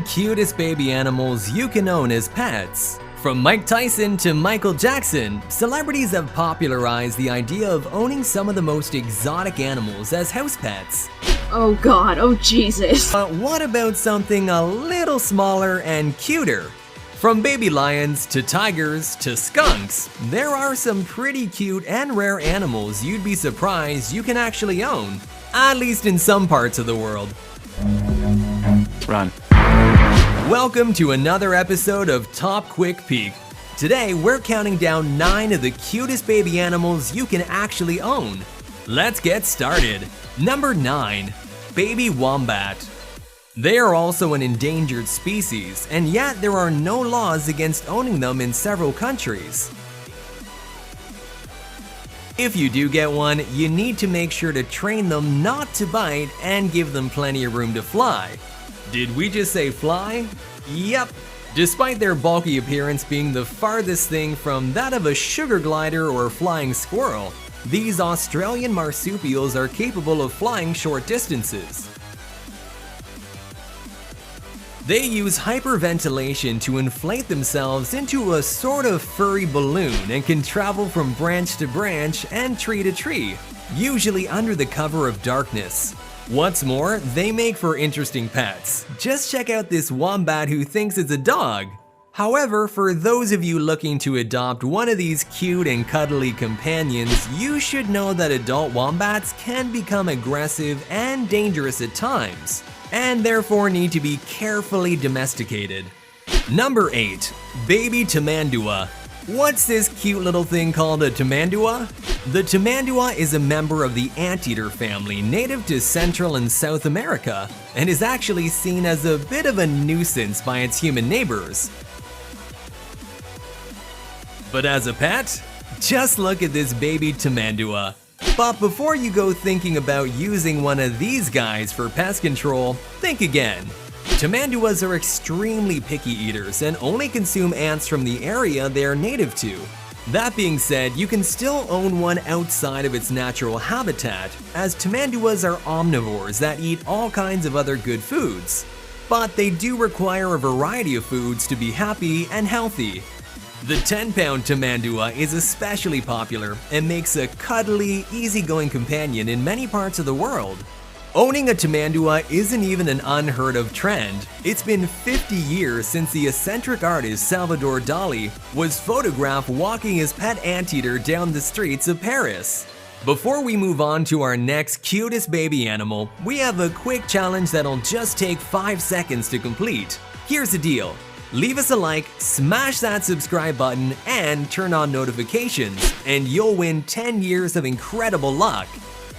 10 cutest baby animals you can own as pets. From Mike Tyson to Michael Jackson, celebrities have popularized the idea of owning some of the most exotic animals as house pets. Oh god, oh Jesus. But what about something a little smaller and cuter? From baby lions to tigers to skunks, there are some pretty cute and rare animals you'd be surprised you can actually own, at least in some parts of the world. Run. Welcome to another episode of Top Quick Peek. Today we're counting down 9 of the cutest baby animals you can actually own. Let's get started. Number 9. Baby wombat. They are also an endangered species, and yet there are no laws against owning them in several countries. If you do get one, you need to make sure to train them not to bite and give them plenty of room to fly. Did we just say fly? Yep. Despite their bulky appearance being the farthest thing from that of a sugar glider or flying squirrel, these Australian marsupials are capable of flying short distances. They use hyperventilation to inflate themselves into a sort of furry balloon and can travel from branch to branch and tree to tree, usually under the cover of darkness. What's more, they make for interesting pets. Just check out this wombat who thinks it's a dog. However, for those of you looking to adopt one of these cute and cuddly companions, you should know that adult wombats can become aggressive and dangerous at times, and therefore need to be carefully domesticated. Number 8. Baby tamandua. What's this cute little thing called a tamandua? The tamandua is a member of the anteater family native to Central and South America, and is actually seen as a bit of a nuisance by its human neighbors. But as a pet, just look at this baby tamandua. But before you go thinking about using one of these guys for pest control, think again. Tamanduas are extremely picky eaters and only consume ants from the area they are native to. That being said, you can still own one outside of its natural habitat, as tamanduas are omnivores that eat all kinds of other good foods. But they do require a variety of foods to be happy and healthy. The 10-pound tamandua is especially popular and makes a cuddly, easygoing companion in many parts of the world. Owning a tamandua isn't even an unheard of trend. It's been 50 years since the eccentric artist Salvador Dali was photographed walking his pet anteater down the streets of Paris. Before we move on to our next cutest baby animal, we have a quick challenge that'll just take 5 seconds to complete. Here's the deal. Leave us a like, smash that subscribe button, and turn on notifications, and you'll win 10 years of incredible luck.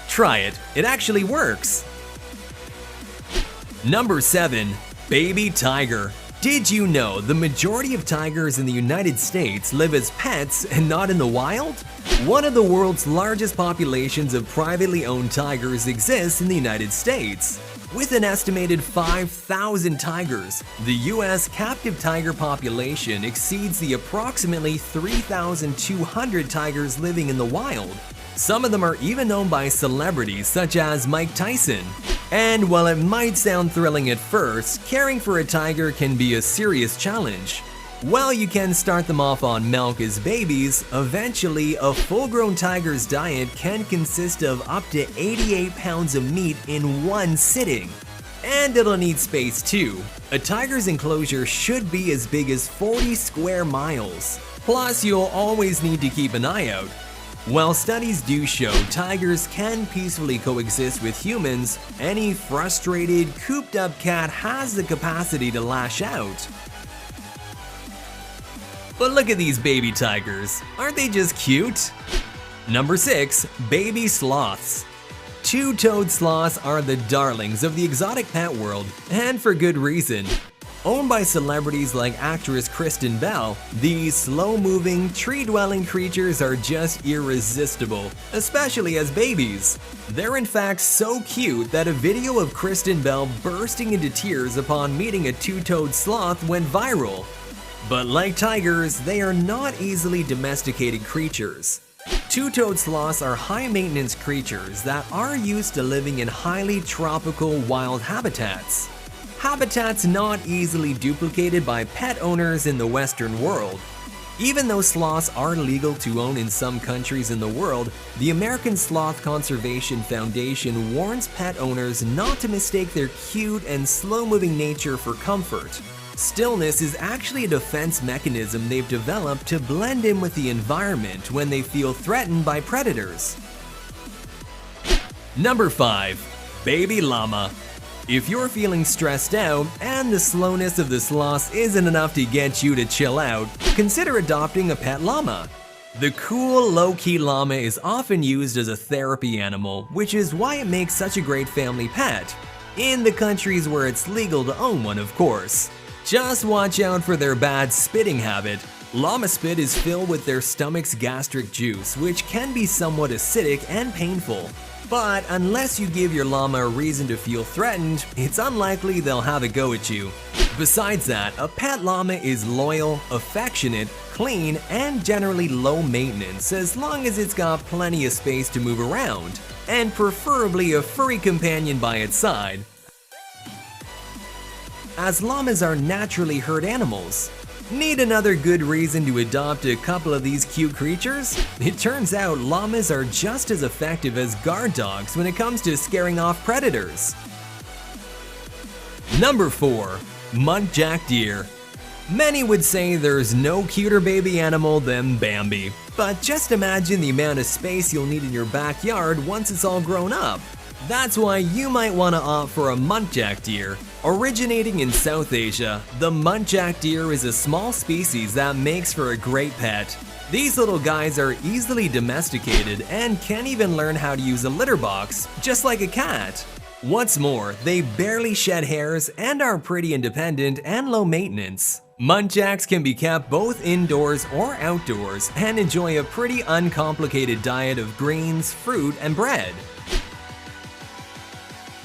Try it, it actually works. Number 7. Baby tiger. Did you know the majority of tigers in the United States live as pets and not in the wild? One of the world's largest populations of privately owned tigers exists in the United States. With an estimated 5,000 tigers, the US captive tiger population exceeds the approximately 3,200 tigers living in the wild. Some of them are even owned by celebrities such as Mike Tyson. And while it might sound thrilling at first, caring for a tiger can be a serious challenge. While you can start them off on milk as babies, eventually a full-grown tiger's diet can consist of up to 88 pounds of meat in one sitting. And it'll need space too. A tiger's enclosure should be as big as 40 square miles. Plus, you'll always need to keep an eye out. While studies do show tigers can peacefully coexist with humans, any frustrated, cooped-up cat has the capacity to lash out. But look at these baby tigers, aren't they just cute? Number 6. Baby sloths. Two-toed sloths are the darlings of the exotic pet world, and for good reason. Owned by celebrities like actress Kristen Bell, these slow-moving, tree-dwelling creatures are just irresistible, especially as babies. They're in fact so cute that a video of Kristen Bell bursting into tears upon meeting a two-toed sloth went viral. But like tigers, they are not easily domesticated creatures. Two-toed sloths are high-maintenance creatures that are used to living in highly tropical wild habitats. Habitats not easily duplicated by pet owners in the Western world. Even though sloths are legal to own in some countries in the world, the American Sloth Conservation Foundation warns pet owners not to mistake their cute and slow-moving nature for comfort. Stillness is actually a defense mechanism they've developed to blend in with the environment when they feel threatened by predators. Number 5. Baby Llama. If you're feeling stressed out and the slowness of the sloths isn't enough to get you to chill out, consider adopting a pet llama. The cool, low-key llama is often used as a therapy animal, which is why it makes such a great family pet. In the countries where it's legal to own one, of course. Just watch out for their bad spitting habit. Llama spit is filled with their stomach's gastric juice, which can be somewhat acidic and painful. But unless you give your llama a reason to feel threatened, it's unlikely they'll have a go at you. Besides that, a pet llama is loyal, affectionate, clean, and generally low maintenance as long as it's got plenty of space to move around, and preferably a furry companion by its side, as llamas are naturally herd animals. Need another good reason to adopt a couple of these cute creatures? It turns out llamas are just as effective as guard dogs when it comes to scaring off predators. Number 4. Muntjac deer. Many would say there's no cuter baby animal than Bambi, but just imagine the amount of space you'll need in your backyard once it's all grown up. That's why you might want to opt for a muntjac deer. Originating in South Asia, the muntjac deer is a small species that makes for a great pet. These little guys are easily domesticated and can even learn how to use a litter box, just like a cat. What's more, they barely shed hairs and are pretty independent and low maintenance. Muntjacs can be kept both indoors or outdoors and enjoy a pretty uncomplicated diet of greens, fruit, and bread.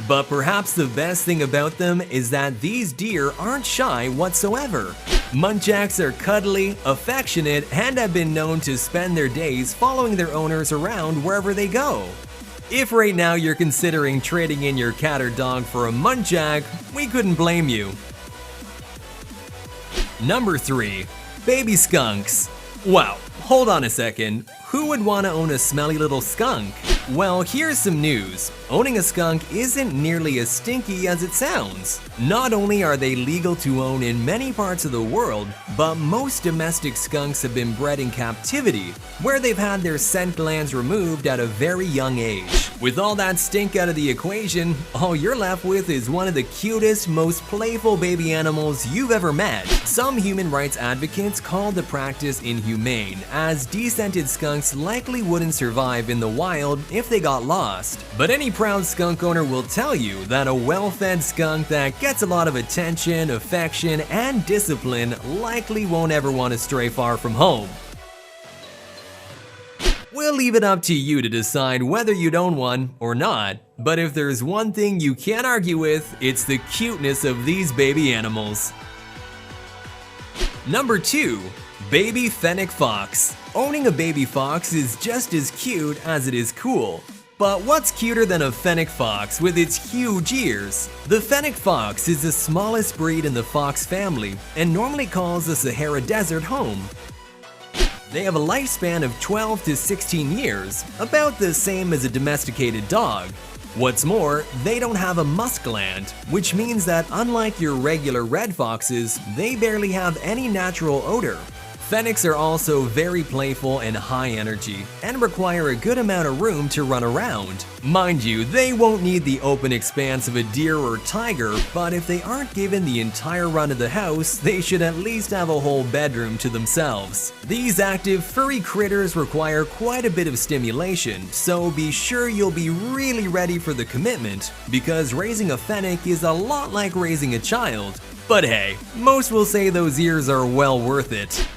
But perhaps the best thing about them is that these deer aren't shy whatsoever. Muntjacs are cuddly, affectionate, and have been known to spend their days following their owners around wherever they go. If right now you're considering trading in your cat or dog for a muntjac, we couldn't blame you. Number 3. Baby skunks. Wow, hold on a second. Who would want to own a smelly little skunk? Well, here's some news. Owning a skunk isn't nearly as stinky as it sounds. Not only are they legal to own in many parts of the world, but most domestic skunks have been bred in captivity, where they've had their scent glands removed at a very young age. With all that stink out of the equation, all you're left with is one of the cutest, most playful baby animals you've ever met. Some human rights advocates call the practice inhumane, as descented skunks likely wouldn't survive in the wild if they got lost. But any proud skunk owner will tell you that a well-fed skunk that gets a lot of attention, affection, and discipline likely won't ever want to stray far from home. We'll leave it up to you to decide whether you'd own one or not, but if there's one thing you can't argue with, it's the cuteness of these baby animals. Number 2. Baby fennec fox. Owning a baby fox is just as cute as it is cool. But what's cuter than a fennec fox with its huge ears? The fennec fox is the smallest breed in the fox family and normally calls the Sahara Desert home. They have a lifespan of 12 to 16 years, about the same as a domesticated dog. What's more, they don't have a musk gland, which means that unlike your regular red foxes, they barely have any natural odor. Fennecs are also very playful and high energy, and require a good amount of room to run around. Mind you, they won't need the open expanse of a deer or tiger, but if they aren't given the entire run of the house, they should at least have a whole bedroom to themselves. These active, furry critters require quite a bit of stimulation, so be sure you'll be really ready for the commitment, because raising a fennec is a lot like raising a child. But hey, most will say those ears are well worth it.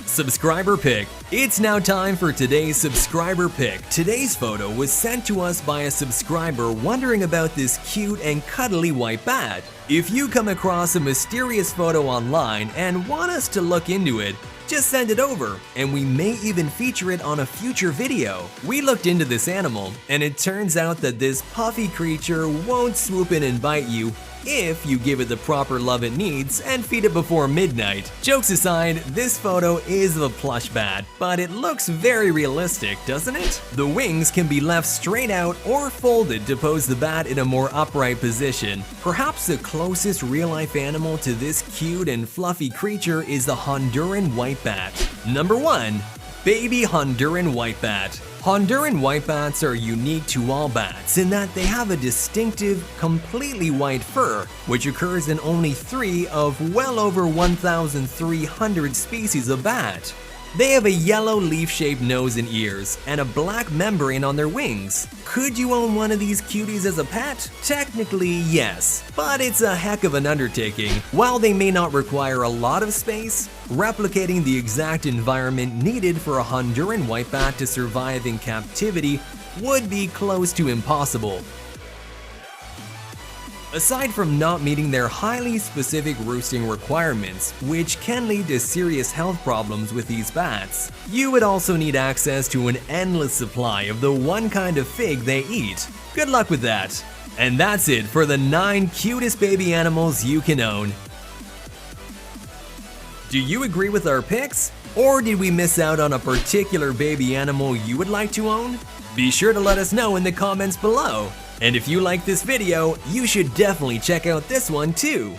Subscriber pick. It's now time for today's subscriber pick. Today's photo was sent to us by a subscriber wondering about this cute and cuddly white bat. If you come across a mysterious photo online and want us to look into it, Just send it over, and we may even feature it on a future video. We looked into this animal, and it turns out that this puffy creature won't swoop in and bite you if you give it the proper love it needs and feed it before midnight. Jokes aside, this photo is of a plush bat, but it looks very realistic, doesn't it? The wings can be left straight out or folded to pose the bat in a more upright position. Perhaps the closest real-life animal to this cute and fluffy creature is the Honduran white bat. Number 1. Baby Honduran white bat. Honduran white bats are unique to all bats in that they have a distinctive, completely white fur, which occurs in only 3 of well over 1,300 species of bat. They have a yellow leaf-shaped nose and ears, and a black membrane on their wings. Could you own one of these cuties as a pet? Technically, yes, but it's a heck of an undertaking. While they may not require a lot of space, replicating the exact environment needed for a Honduran white bat to survive in captivity would be close to impossible. Aside from not meeting their highly specific roosting requirements, which can lead to serious health problems with these bats, you would also need access to an endless supply of the one kind of fig they eat. Good luck with that! And that's it for the 9 cutest baby animals you can own. Do you agree with our picks? Or did we miss out on a particular baby animal you would like to own? Be sure to let us know in the comments below. And if you like this video, you should definitely check out this one too.